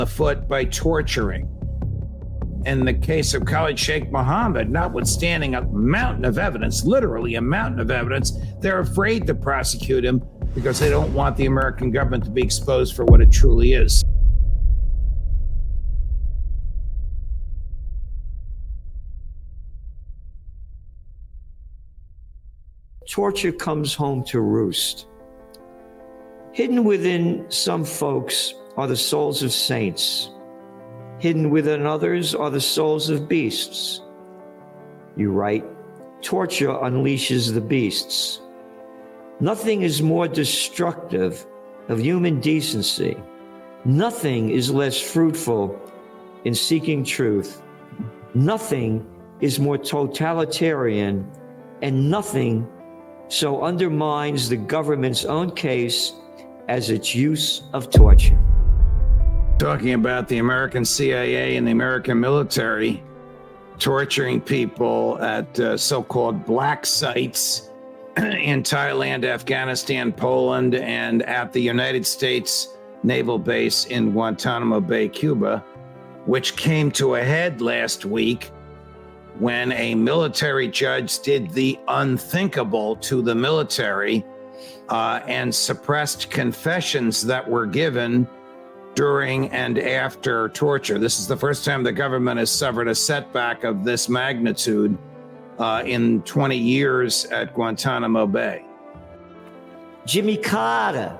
the foot by torturing. In the case of Khalid Sheikh Mohammed, notwithstanding a mountain of evidence, literally a mountain of evidence, they're afraid to prosecute him because they don't want the American government to be exposed for what it truly is. Torture comes home to roost. Hidden within some folks are the souls of saints. Hidden within others are the souls of beasts. You write, torture unleashes the beasts. Nothing is more destructive of human decency. Nothing is less fruitful in seeking truth. Nothing is more totalitarian, and nothing so undermines the government's own case as its use of torture. Talking about the American CIA and the American military torturing people at so-called black sites in Thailand, Afghanistan, Poland, and at the United States Naval Base in Guantanamo Bay, Cuba, which came to a head last week when a military judge did the unthinkable to the military and suppressed confessions that were given during and after torture. This is the first time the government has suffered a setback of this magnitude in 20 years at Guantanamo Bay. Jimmy Carter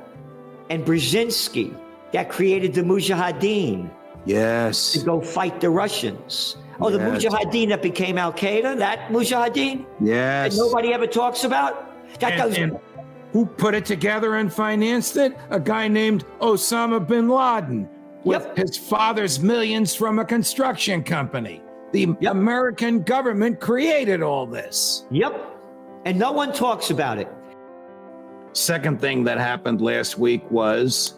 and Brzezinski that created the Mujahideen. Yes. To go fight the Russians. Oh, the Mujahideen that became Al-Qaeda, that Mujahideen? Yes. That nobody ever talks about? That goes... And who put it together and financed it? A guy named Osama bin Laden with his father's millions from a construction company. The American government created all this. Yep. And no one talks about it. Second thing that happened last week was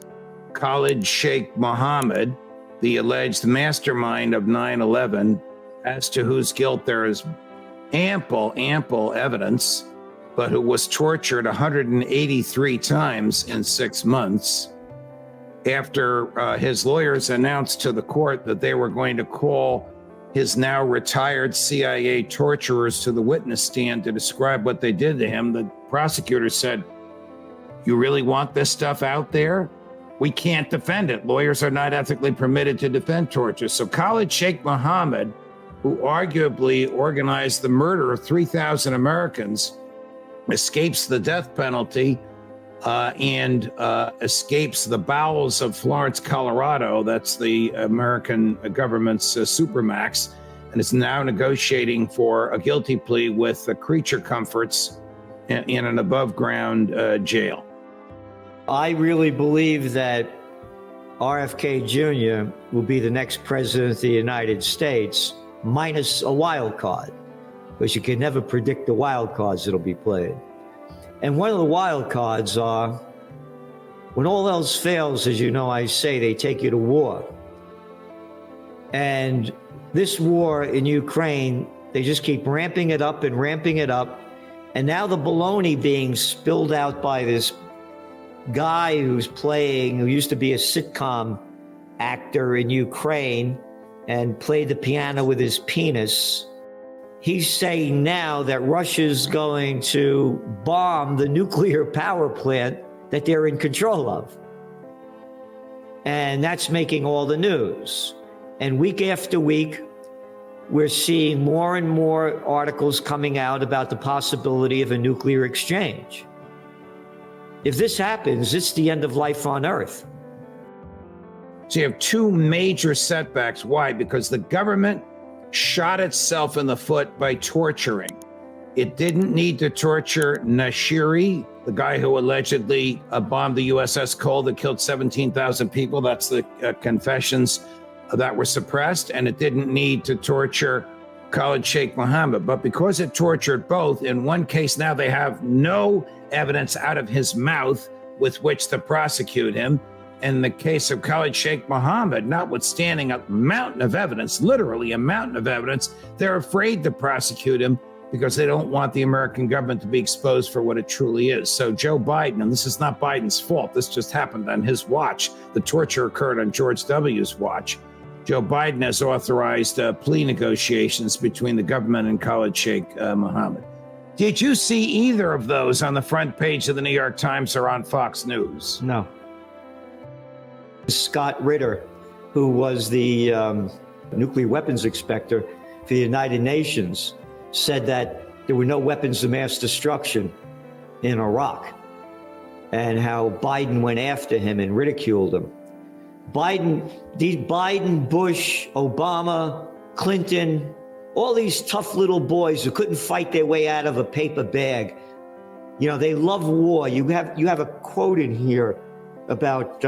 Khalid Sheikh Mohammed, the alleged mastermind of 9/11, as to whose guilt there is ample evidence, but who was tortured 183 times in 6 months after his lawyers announced to the court that they were going to call his now retired CIA torturers to the witness stand to describe what they did to him. The prosecutor said, "You really want this stuff out there? We can't defend it. Lawyers are not ethically permitted to defend torture." So Khalid Sheikh Mohammed, who arguably organized the murder of 3,000 Americans, escapes the death penalty and escapes the bowels of Florence, Colorado. That's the American government's supermax, and is now negotiating for a guilty plea with the creature comforts in an above-ground jail. I really believe that RFK Jr. will be the next president of the United States, minus a wild card, because you can never predict the wild cards that'll be played. And one of the wild cards are, when all else fails, as you know, I say, they take you to war. And this war in Ukraine, they just keep ramping it up and ramping it up. And now the baloney being spilled out by this guy who used to be a sitcom actor in Ukraine and played the piano with his penis. He's saying now that Russia's going to bomb the nuclear power plant that they're in control of. And that's making all the news. And week after week, we're seeing more and more articles coming out about the possibility of a nuclear exchange. If this happens, it's the end of life on Earth. So you have two major setbacks. Why? Because the government shot itself in the foot by torturing. It didn't need to torture Nashiri, the guy who allegedly bombed the USS Cole that killed 17,000 people. That's the confessions that were suppressed. And it didn't need to torture Khalid Sheikh Mohammed. But because it tortured both, in one case now they have no evidence out of his mouth with which to prosecute him. In the case of Khalid Sheikh Mohammed, notwithstanding a mountain of evidence, literally a mountain of evidence, they're afraid to prosecute him because they don't want the American government to be exposed for what it truly is. So Joe Biden, and this is not Biden's fault, this just happened on his watch. The torture occurred on George W.'s watch. Joe Biden has authorized plea negotiations between the government and Khalid Sheikh Mohammed. Did you see either of those on the front page of the New York Times or on Fox News? No. Scott Ritter, who was the nuclear weapons inspector for the United Nations, said that there were no weapons of mass destruction in Iraq, and how Biden went after him and ridiculed him. Biden, Bush, Obama, Clinton, all these tough little boys who couldn't fight their way out of a paper bag. You know, they love war. You have a quote in here about,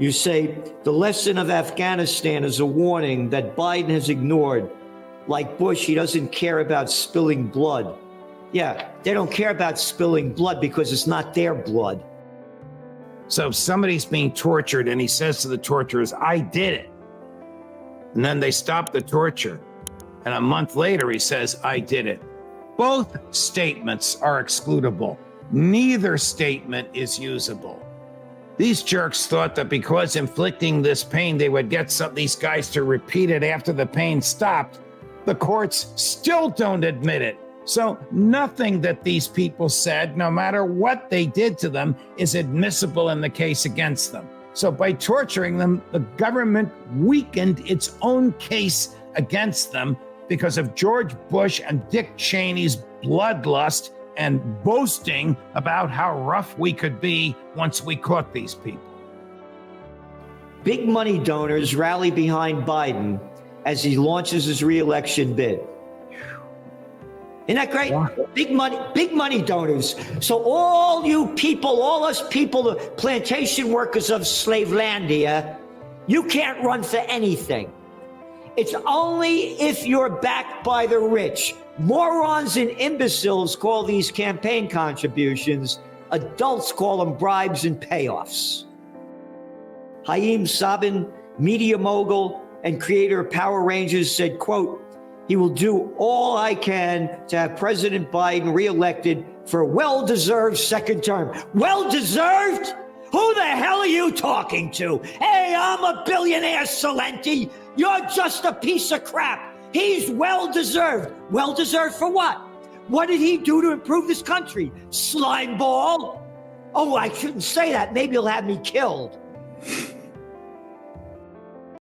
you say, the lesson of Afghanistan is a warning that Biden has ignored. Like Bush, he doesn't care about spilling blood. Yeah, they don't care about spilling blood because it's not their blood. So if somebody's being tortured and he says to the torturers, I did it, and then they stop the torture, and a month later he says, I did it. Both statements are excludable. Neither statement is usable. These jerks thought that because inflicting this pain, they would get these guys to repeat it after the pain stopped. The courts still don't admit it. So nothing that these people said, no matter what they did to them, is admissible in the case against them. So by torturing them, the government weakened its own case against them because of George Bush and Dick Cheney's bloodlust and boasting about how rough we could be once we caught these people. Big money donors rally behind Biden as he launches his re-election bid. Isn't that great? Yeah. Big money donors. So all you people, all us people, the plantation workers of Slavelandia, you can't run for anything. It's only if you're backed by the rich. Morons and imbeciles call these campaign contributions. Adults call them bribes and payoffs. Haim Sabin, media mogul and creator of Power Rangers, said, quote, he will do all I can to have President Biden reelected for a well-deserved second term. Well-deserved? Who the hell are you talking to? Hey, I'm a billionaire, Celente. You're just a piece of crap. He's well-deserved. Well-deserved for what? What did he do to improve this country? Slime ball? Oh, I shouldn't say that. Maybe he'll have me killed.